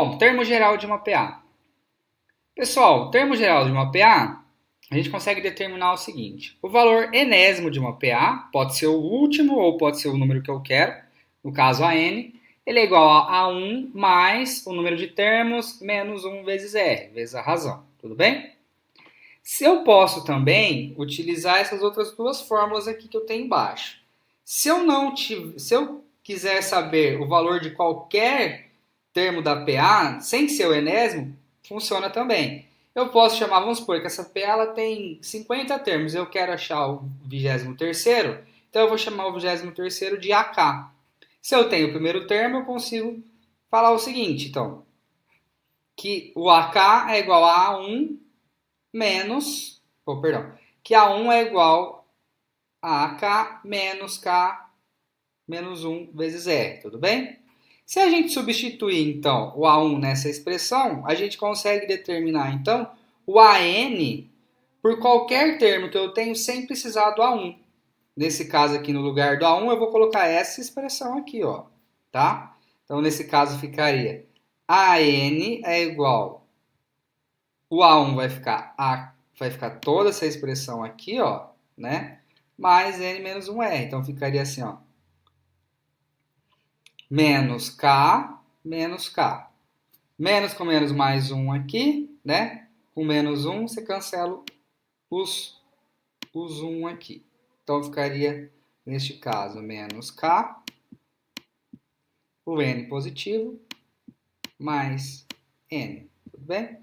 Bom, termo geral de uma PA. Pessoal, o termo geral de uma PA, a gente consegue determinar o seguinte. O valor enésimo de uma PA pode ser o último ou pode ser o número que eu quero, no caso a n, ele é igual a 1 mais o número de termos menos 1 vezes r, vezes a razão. Tudo bem? Se eu posso também utilizar essas outras duas fórmulas aqui que eu tenho embaixo. Se eu quiser saber o valor de qualquer termo da PA, sem ser o enésimo, funciona também. Eu posso chamar, vamos supor que essa PA ela tem 50 termos, eu quero achar o 23º, então eu vou chamar o 23º de AK. Se eu tenho o primeiro termo, eu consigo falar o seguinte, então, que o AK é igual a 1 menos, que A1 é igual a AK menos K menos 1 vezes R, tudo bem? Se a gente substituir, então, o A1 nessa expressão, a gente consegue determinar, então, o AN por qualquer termo que eu tenho sem precisar do A1. Nesse caso aqui, no lugar do A1, eu vou colocar essa expressão aqui, ó, tá? Então, nesse caso, ficaria AN é igual, o A1 vai ficar toda essa expressão aqui, ó, né? Mais N menos 1R. Então, ficaria assim, ó, menos K, menos K. Menos com menos mais 1 aqui, né? Com menos 1, você cancela os 1 aqui. Então, ficaria, neste caso, menos K, o N positivo, mais N. Tudo bem?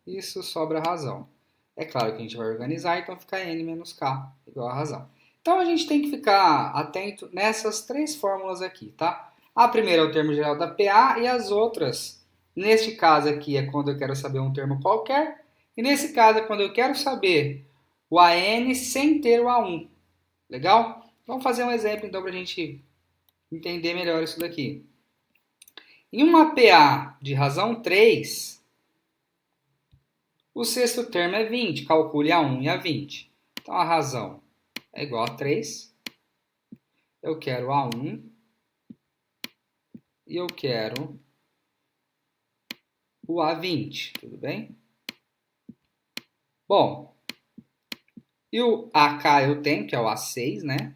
Isso sobra a razão. É claro que a gente vai organizar, então fica N menos K igual a razão. Então, a gente tem que ficar atento nessas três fórmulas aqui, tá? A primeira é o termo geral da PA e as outras, neste caso aqui, é quando eu quero saber um termo qualquer, e nesse caso é quando eu quero saber o AN sem ter o A1. Legal? Vamos fazer um exemplo, então, para a gente entender melhor isso daqui. Em uma PA de razão 3, o sexto termo é 20. Calcule a 1 e a 20. Então, a razão é igual a 3. Eu quero a 1 e eu quero o A20, tudo bem? Bom, e o AK eu tenho, que é o A6, né?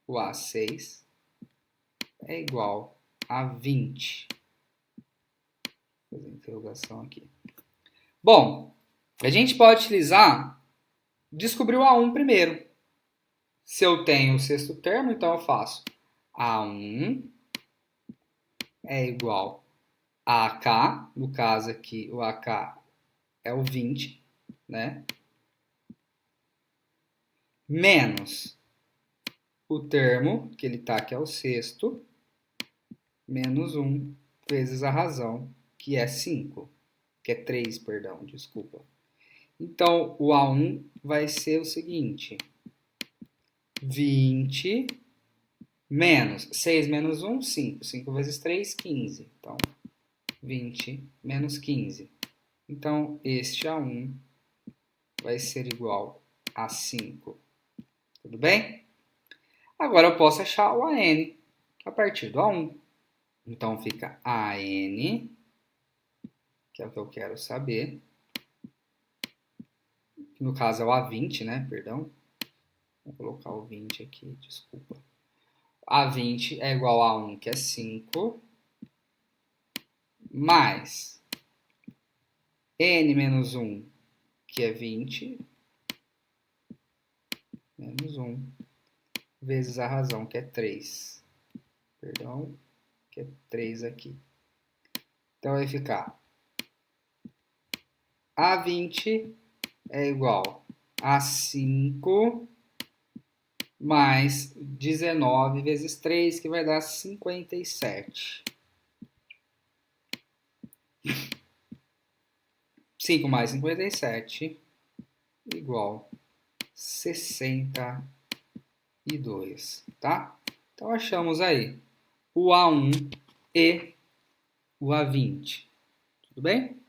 O A6 é igual a 20. Vou fazer interrogação aqui. Bom, a gente pode utilizar, descobrir o A1 primeiro. Se eu tenho o sexto termo, então eu faço A1 é igual a AK, no caso aqui o AK é o 20, né? Menos o termo que ele está, que é o sexto, menos 1 vezes a razão, que é 5, que é 3, perdão, desculpa. Então, o A1 vai ser o seguinte, 20 menos 6 menos 1, 5. 5 vezes 3, 15. Então, 20 menos 15. Então, este A1 vai ser igual a 5. Tudo bem? Agora eu posso achar o AN a partir do A1. Então, fica AN, que é o que eu quero saber. No caso é o A20, né? Perdão. Vou colocar o 20 aqui, desculpa. A20 é igual a 1, que é 5, mais N menos 1, que é 20, menos 1, vezes a razão, que é 3. Perdão, que é 3 aqui. Então, vai ficar A20 é igual a 5 mais 19 vezes 3, que vai dar 57. 5 mais 57 igual 62, tá? Então, achamos aí o A1 e o A20. Tudo bem?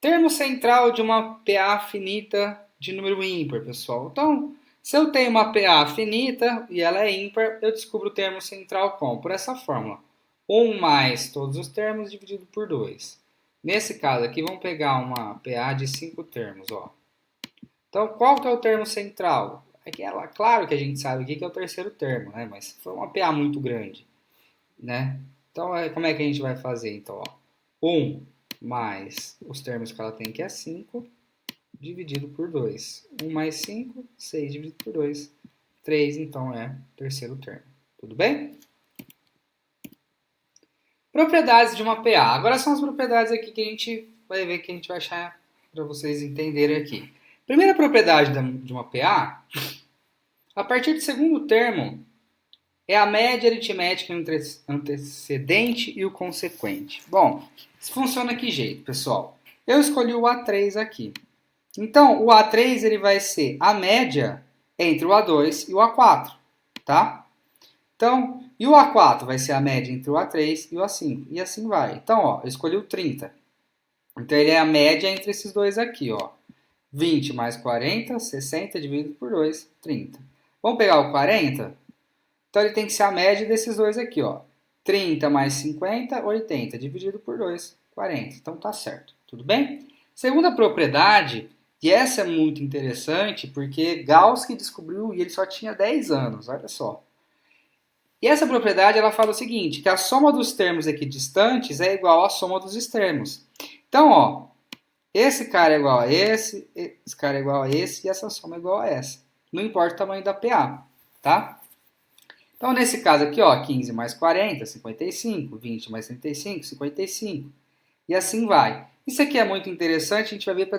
Termo central de uma PA finita de número ímpar, pessoal. Então, se eu tenho uma PA finita e ela é ímpar, eu descubro o termo central como? Por essa fórmula. 1 mais todos os termos dividido por 2. Nesse caso aqui, vamos pegar uma PA de 5 termos, ó. Então, qual que é o termo central? Claro que a gente sabe aqui que é o terceiro termo, né? Mas foi uma PA muito grande, né? Então, como é que a gente vai fazer? Então, ó, 1 mais os termos que ela tem, que é 5, dividido por 2. 1 mais 5, 6 dividido por 2. 3, então, é o terceiro termo. Tudo bem? Propriedades de uma PA. Agora são as propriedades aqui que a gente vai ver, que a gente vai achar para vocês entenderem aqui. Primeira propriedade de uma PA, a partir do segundo termo, é a média aritmética entre o antecedente e o consequente. Bom, isso funciona que jeito, pessoal? Eu escolhi o A3 aqui. Então, o A3 ele vai ser a média entre o A2 e o A4, tá? Então, e o A4 vai ser a média entre o A3 e o A5, e assim vai. Então, ó, eu escolhi o 30. Então, ele é a média entre esses dois aqui, ó. 20 mais 40, 60 dividido por 2, 30. Vamos pegar o 40? Então, ele tem que ser a média desses dois aqui, ó. 30 mais 50, 80, dividido por 2, 40. Então, tá certo. Tudo bem? Segunda propriedade, e essa é muito interessante, porque Gauss que descobriu e ele só tinha 10 anos, olha só. E essa propriedade, ela fala o seguinte, que a soma dos termos equidistantes é igual à soma dos extremos. Então, ó, esse cara é igual a esse cara é igual a esse, e essa soma é igual a essa. Não importa o tamanho da PA, tá? Então, nesse caso aqui, ó, 15 mais 40, 55, 20 mais 35, 55. E assim vai. Isso aqui é muito interessante, a gente vai ver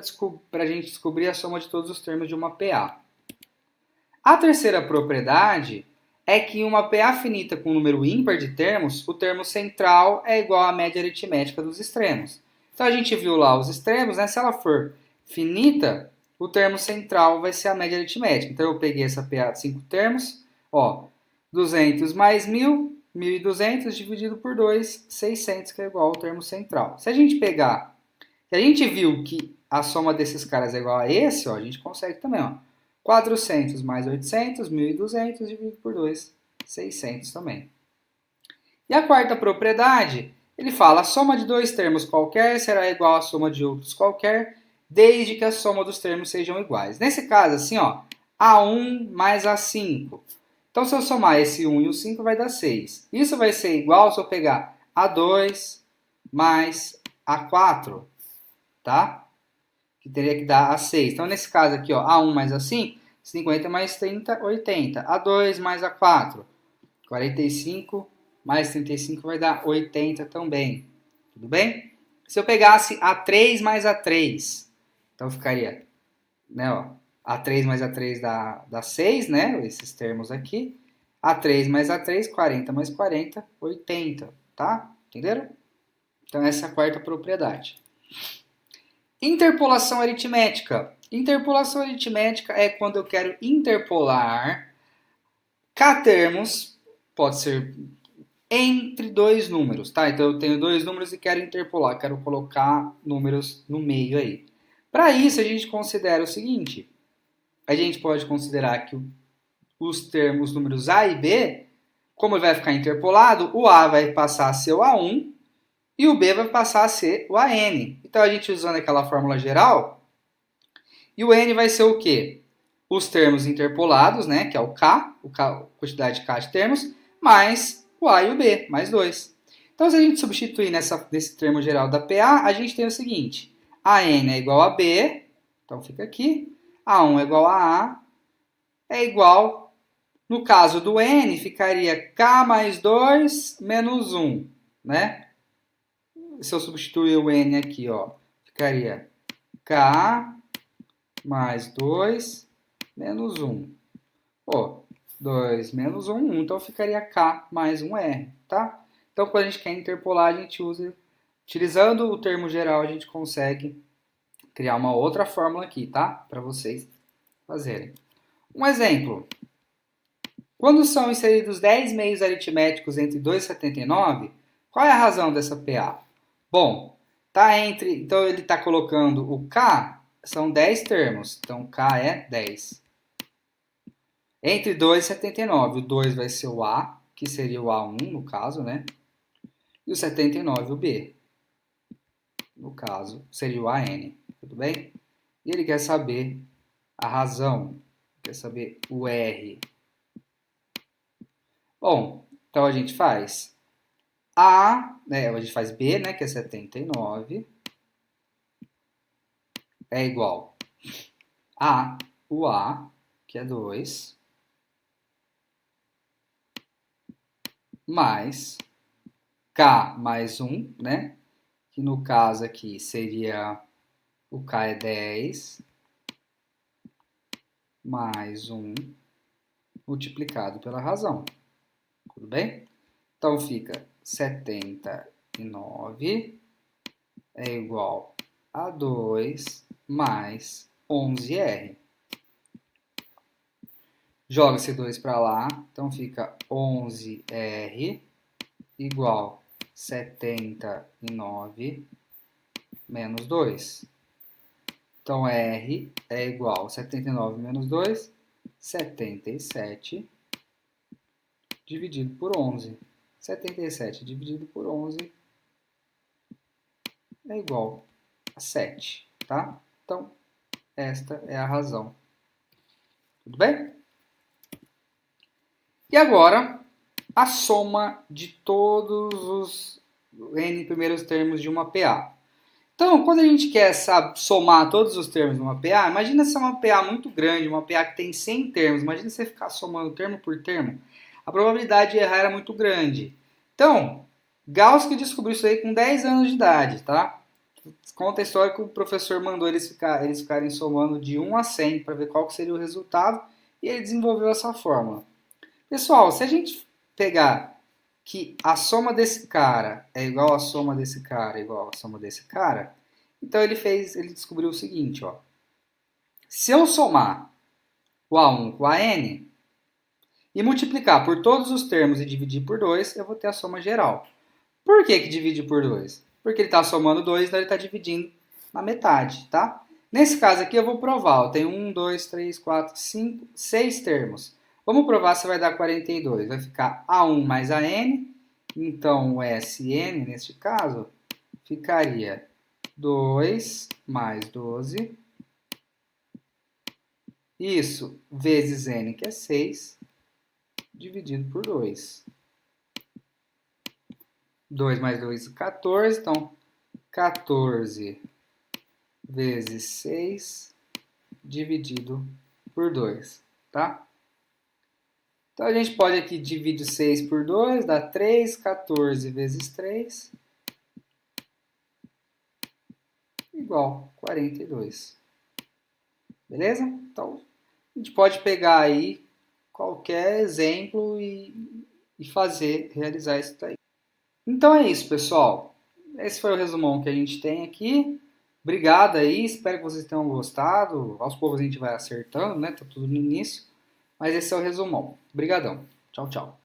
para a gente descobrir a soma de todos os termos de uma PA. A terceira propriedade é que em uma PA finita com um número ímpar de termos, o termo central é igual à média aritmética dos extremos. Então, a gente viu lá os extremos, né? Se ela for finita, o termo central vai ser a média aritmética. Então, eu peguei essa PA de 5 termos, ó, 200 mais 1.000, 1.200 dividido por 2, 600, que é igual ao termo central. Se a gente pegar, se a gente viu que a soma desses caras é igual a esse, ó, a gente consegue também, ó. 400 mais 800, 1.200 dividido por 2, 600 também. E a quarta propriedade, ele fala a soma de dois termos qualquer será igual à soma de outros qualquer, desde que a soma dos termos sejam iguais. Nesse caso, assim, ó, A1 mais A5. Então, se eu somar esse 1 e o 5, vai dar 6. Isso vai ser igual se eu pegar A2 mais A4, tá? Que teria que dar A6. Então, nesse caso aqui, ó, A1 mais A5, 50 mais 30, 80. A2 mais A4, 45 mais 35 vai dar 80 também. Tudo bem? Se eu pegasse A3 mais A3, então ficaria, né, ó, A3 mais A3 dá 6, né, esses termos aqui. A3 mais A3, 40 mais 40, 80, tá? Entenderam? Então, essa é a quarta propriedade. Interpolação aritmética. Interpolação aritmética é quando eu quero interpolar k termos, pode ser entre dois números, tá? Então eu tenho dois números e quero interpolar, quero colocar números no meio aí. Para isso a gente considera o seguinte, a gente pode considerar que os termos números A e B, como ele vai ficar interpolado, o A vai passar a ser o A1 e o B vai passar a ser o AN. Então, a gente usando aquela fórmula geral, e o N vai ser o quê? Os termos interpolados, né, que é o K, a quantidade de K de termos, mais o A e o B, mais 2. Então, se a gente substituir nesse termo geral da PA, a gente tem o seguinte, AN é igual a B, então fica aqui, A1 é igual a A, é igual, no caso do N, ficaria K mais 2 menos 1, né? Se eu substituir o N aqui, ó, ficaria K mais 2 menos 1. Ó, 2 menos 1, 1, então ficaria K mais 1R, tá? Então, quando a gente quer interpolar, a gente usa, utilizando o termo geral, a gente consegue criar uma outra fórmula aqui, tá? Para vocês fazerem. Um exemplo. Quando são inseridos 10 meios aritméticos entre 2,79, qual é a razão dessa PA? Bom, então ele está colocando o K, são 10 termos, então K é 10. Entre 2 e 79, o 2 vai ser o A, que seria o A1 no caso, né? e o 79 o B. No caso, seria o AN, tudo bem? E ele quer saber a razão, quer saber o R. Bom, então a gente faz A, né, a gente faz B, né, que é 79, é igual a o A, que é 2, mais K mais 1, né, que no caso aqui seria o K é 10, mais 1 multiplicado pela razão, tudo bem? Então fica 79 é igual a 2 mais 11R. Joga esse 2 para lá, então fica 11R igual 79 menos 2. Então R é igual a 79 menos 2, 77 dividido por 11. 77 dividido por 11 é igual a 7, tá? Então, esta é a razão. Tudo bem? E agora, a soma de todos os n primeiros termos de uma PA. Então, quando a gente quer somar todos os termos de uma PA, imagina se é uma PA muito grande, uma PA que tem 100 termos, imagina você ficar somando termo por termo, a probabilidade de errar era muito grande. Então, Gauss que descobriu isso aí com 10 anos de idade, tá? Conta a história que o professor mandou eles ficarem somando de 1 a 100 para ver qual que seria o resultado, e ele desenvolveu essa fórmula. Pessoal, se a gente pegar que a soma desse cara é igual à soma desse cara, igual à soma desse cara, então ele descobriu o seguinte, ó. Se eu somar o A1 com o AN e multiplicar por todos os termos e dividir por 2, eu vou ter a soma geral. Por que divide por 2? Porque ele está somando 2, então ele está dividindo na metade, tá? Nesse caso aqui eu vou provar, eu tenho 1, 2, 3, 4, 5, 6 termos. Vamos provar se vai dar 42. Vai ficar A1 mais AN, então o SN, neste caso, ficaria 2 mais 12, isso vezes N, que é 6, dividido por 2. 2 mais 2, 14, então 14 vezes 6 dividido por 2, tá? Então a gente pode aqui dividir 6 por 2, dá 3, 14 vezes 3, igual 42. Beleza? Então a gente pode pegar aí qualquer exemplo e realizar isso daí. Então é isso, pessoal. Esse foi o resumão que a gente tem aqui. Obrigado aí, espero que vocês tenham gostado. Aos poucos a gente vai acertando, né? Tá tudo no início. Mas esse é o resumão. Obrigadão. Tchau, tchau.